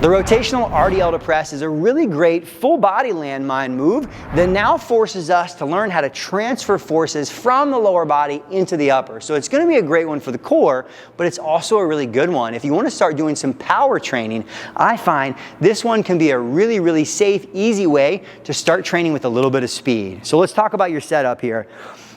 The rotational RDL to press is a really great full body landmine move that now forces us to learn how to transfer forces from the lower body into the upper. So it's going to be a great one for the core, but it's also a really good one. If you want to start doing some power training, I find this one can be a really, really safe, easy way to start training with a little bit of speed. So let's talk about your setup here.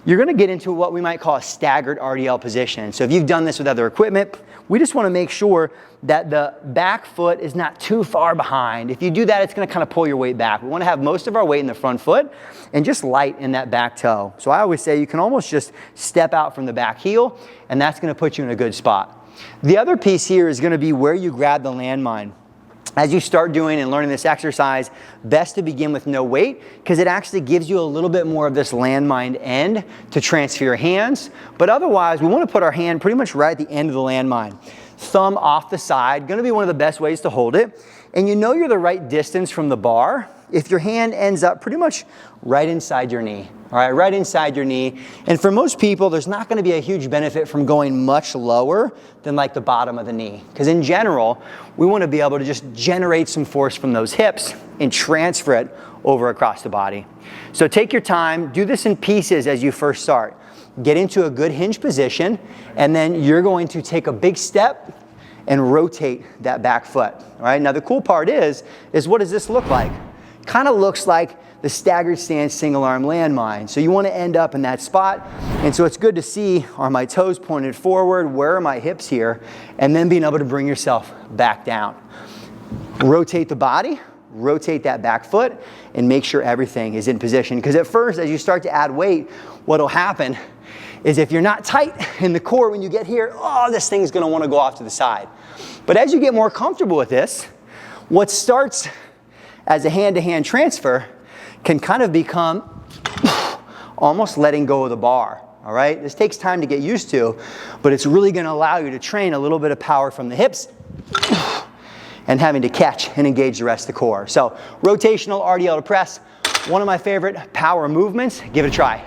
You're going to get into what we might call a staggered RDL position. So if you've done this with other equipment, we just want to make sure that the back foot is not too far behind. If you do that, it's going to kind of pull your weight back. We want to have most of our weight in the front foot and just light in that back toe. So I always say you can almost just step out from the back heel, and that's going to put you in a good spot. The other piece here is going to be where you grab the landmine. As you start doing and learning this exercise, best to begin with no weight because it actually gives you a little bit more of this landmine end to transfer your hands. But otherwise, we want to put our hand pretty much right at the end of the landmine. Thumb off the side, going to be one of the best ways to hold it. And you know you're the right distance from the bar if your hand ends up pretty much right inside your knee. All right, right inside your knee. And for most people, there's not going to be a huge benefit from going much lower than like the bottom of the knee. Because in general, we want to be able to just generate some force from those hips and transfer it over across the body. So take your time, do this in pieces as you first start. Get into a good hinge position, and then you're going to take a big step and rotate that back foot. All right, now the cool part is what does this look like? Kind of looks like the staggered stance single arm landmine. So you want to end up in that spot. And so it's good to see, are my toes pointed forward? Where are my hips here? And then being able to bring yourself back down. Rotate the body, rotate that back foot, and make sure everything is in position. Because at first, as you start to add weight, what'll happen is if you're not tight in the core when you get here, oh, this thing's going to want to go off to the side. But as you get more comfortable with this, what starts as a hand-to-hand transfer can kind of become almost letting go of the bar, all right? This takes time to get used to, but it's really gonna allow you to train a little bit of power from the hips and having to catch and engage the rest of the core. So rotational RDL to press, one of my favorite power movements. Give it a try.